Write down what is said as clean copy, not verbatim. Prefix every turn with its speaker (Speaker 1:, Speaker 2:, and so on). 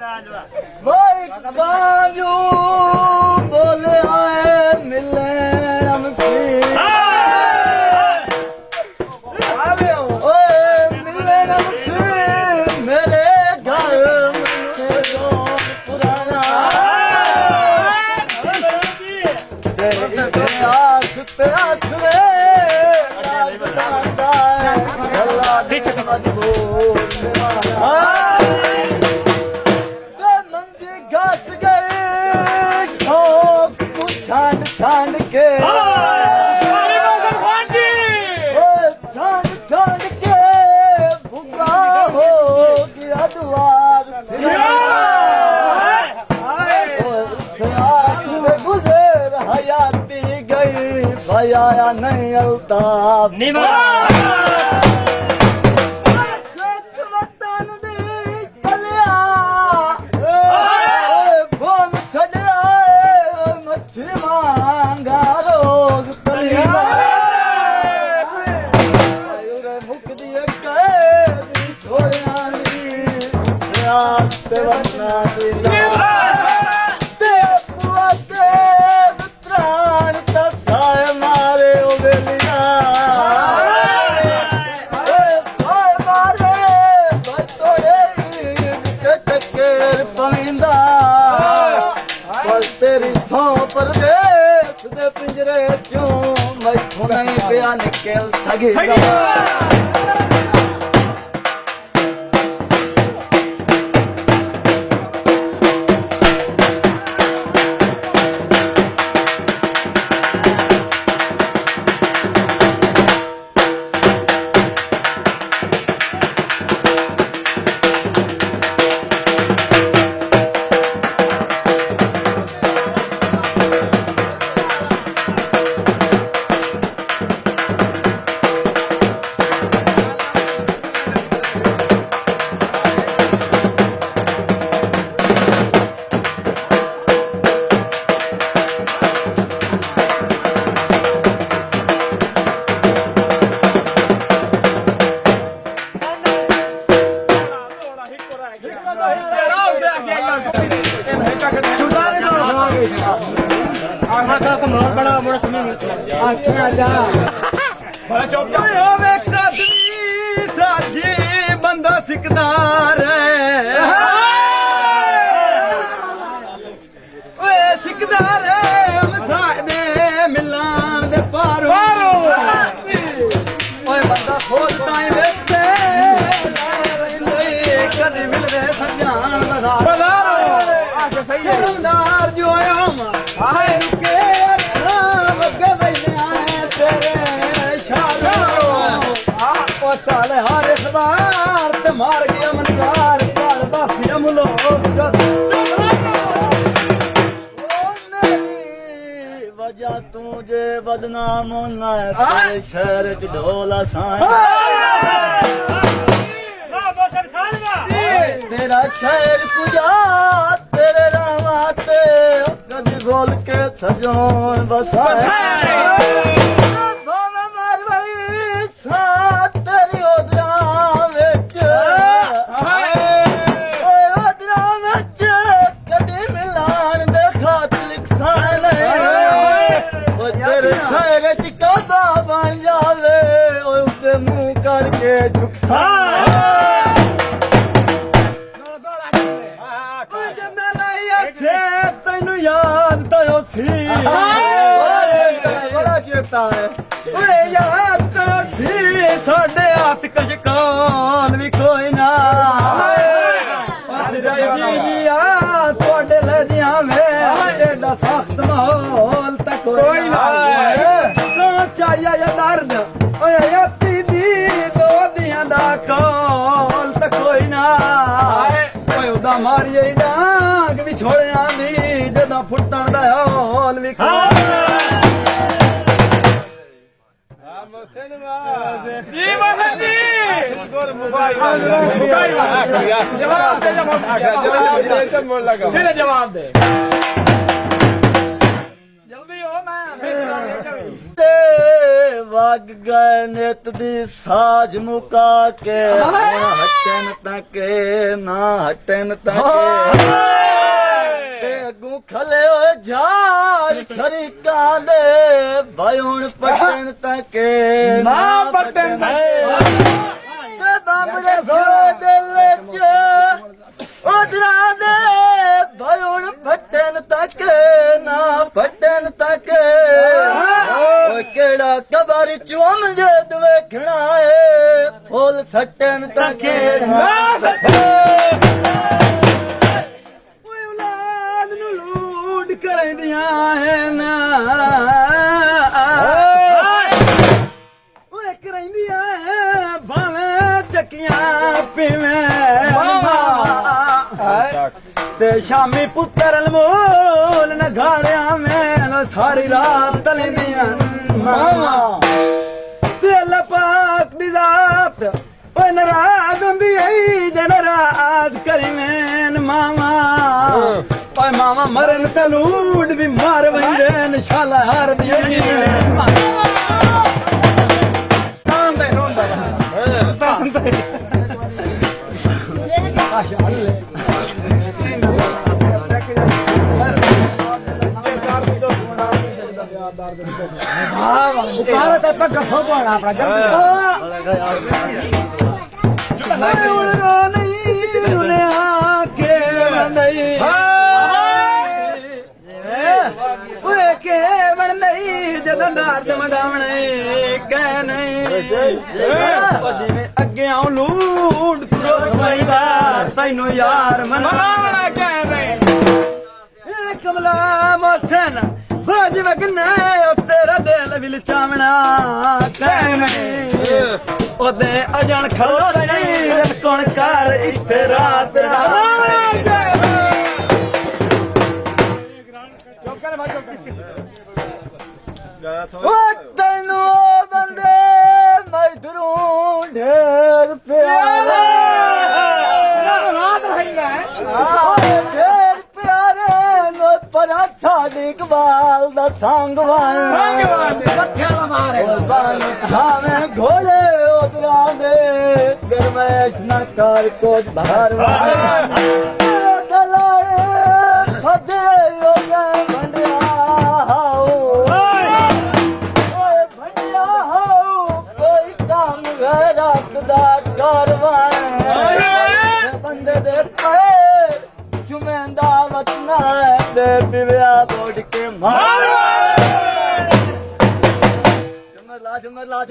Speaker 1: भाई काजू बोले आए मिले हमसे मिले हमसे मेरे घर में पुराना आसते आसरे मंजी घस गए शौक को छान छान के छान छान के भूखा हो गया द्वार गुजर हयाती गई भया नहीं अल्ताफ तेरी सौ परदेस दे पिंजरे क्यों मैं नहीं पिया निकल सकेगा साजी बंदा सिकदार सिकदार मसादे मिलान दे पारो बंदा खोद ताई वेखते कदे मिल रहे सजान बदार जो आए रुके काले हर इखबार ते मार गया मनकार घर बासी अमलो वजह तुझे बदनाम होना है तेरे शहर च ढोला साए तेरा शहर कुजा तेरे रावाते कदी बोल के सजोन बसाए तेनू याद तो सी बड़ा चेता है याद तो सी साडे हाथ कशकान भी कोई ना थोड़े लजिया में एडा सख्त माहौल तक कोई ना सोचाया या दर्द दी दो दियां दा कौल तक कोई ना उदा मारिए डांग भी छोड़िया दी जदा फुटन दा हौल भी जवाब दे जल्दी हो मैं
Speaker 2: ਵਗ ਗਏ ਨਿਤ ਦੀ ਸਾਜ ਮੁਕਾ ਕੇ ਹਟਣ ਤੱਕ ਨਾ ਹਟਣ ਤੱਕ ਤੇ ਅੱਗੂ ਖਲੇ ਹੋਏ ਝਾੜ ਸ਼ਰੀਕਾਂ ਦੇ ਭਇਉਣ ਪਟਣ ਤੱਕ
Speaker 3: ਨਾ ਪਟਣ
Speaker 2: ਤੇ ਬਾਬਰੇ ਘੋੜੇ ਦਿਲ ਚ ਉਧਰਾਂ ਦੇ ਭਇਉਣ ਫਟਣ ਤੱਕ ਨਾ ਫਟਣ ਤੱਕ ਓਏ ਕਿਹੜਾ ਕਬਰ ਚੁੰਮ ਜੇ ਵੇਖਣਾ ਏ ਫੁੱਲ ਸੱਟਣ ਤੱਕ ਨਾ
Speaker 1: ਓਏ ਔਲਾਦ ਨੂੰ ਲੂਟ ਕਰਦੀਆਂ ਹੈ ਨਾ ਓਏ ਕਰਦੀਆਂ ਹੈ ਭਾਵੇਂ ਚੱਕੀਆਂ ਪੀਵੇਂ ਤੇ ਸ਼ਾਮੀ ਪੁੱਤਰ ਅਲਮੋਲ ਨਗਾਰਿਆਂ ਮੈਂ ਸਾਰੀ ਰਾਤ ਤਲਦੀਆਂ ਮਾਂ ਤੇ ਅੱਲਾ ਪਾਕ ਦੀ ਜ਼ਾਤ ਓਏ ਨਾਰਾਜ਼ ਹੁੰਦੀ ਏ ਜੇ ਨਾਰਾਜ਼ ਕਰੀ ਮੈਨ ਮਾਵਾ ਓਏ ਮਾਵਾ ਮਰਨ ਤੇ ਲੂੜ ਵੀ ਮਾਰ ਵੰਦੇ ਨਿਸ਼ਾਲਾ ਹਾਰ ਦੀ ਤਾਂ ਦੇ ਰੋਂਦਾ ਤਾਂ ਦੇ ਆਸ਼ਾ ਅੱਲੇ
Speaker 3: ਉਪਾਰ ਤੇ ਪੱਕਾ ਸੋਪਣਾ ਆਪਣਾ
Speaker 1: ਰੋ ਨਹੀਂ ਰੁਲਿਆ ਕੇ ਬੰਦਈ ਓਏ ਕੇ ਬਣਦਈ ਜਦੋਂ ਦਰਦ ਮਡਾਵਣੇ ਕਹਿ ਨਹੀਂ ਉਹ ਜਿਵੇਂ ਅੱਗੇ ਆਉ ਲੂੜ ਤੁਰੋ ਸਮਾਈਦਾ ਤੈਨੂੰ ਯਾਰ ਮਨਾਵਣਾ ਕਹਿ ਨਹੀਂ ਇਹ ਕਮਲਾ ਮੋਸਨ ਫੌਜ ਵਗਨਾ ਤੇਰਾ ਦਿਲ ਵੀ ਲਚਾਵਣਾ ਕਹਿ ਨਹੀਂ ਉਹਦੇ ਅਜਣ ਖਲੋੜੀ ਰਲਕਣ ਕਰ ਇੱਥੇ ਰਾਤ
Speaker 2: ਓ ਤੈਨੂੰ ਬੰਦੇ ਮਜ਼ਦੂਰੋਂ ਢੇਰ ਪਿਆਰੇ
Speaker 3: ਰਾਤ ਰਹੇਗਾ
Speaker 2: ਢੇਰ ਪਿਆਰੇ ਨੋ ਪਰਾ ਛਾੜੀ ਇਕਬਾਲ ਦਾ ਸੰਗਵਾਨ
Speaker 3: ਪੱਥਰ ਮਾਰੇ
Speaker 2: ਕੁਰਬਾਨ ਛਾਵੇਂ ਘੋੜੇ ਉਦਰਾਂ ਦੇ ਗਰਮੈਸ਼ ਨਾ ਕਰ ਕੋਜ ਭਾਰਵਾਨੇ ਦਲਾਰੇ ਸਦੇ ਹੋਏ ਬੰਦਿਆ ਓਏ ਬੰਦਿਆ ਹੋ ਕੋਈ ਕੰਮ ਗੈਰਤ ਦਾ ਕਰਵਾਏ ਬੰਦੇ ਦੇ ਪਏ ਚੁਮੈਂਦਾ ਵਤਨਾ ਦੇ ਪਿਵਿਆ ਬੋੜ ਕੇ ਮਾਰ ਝੁਮਰ ਲਾ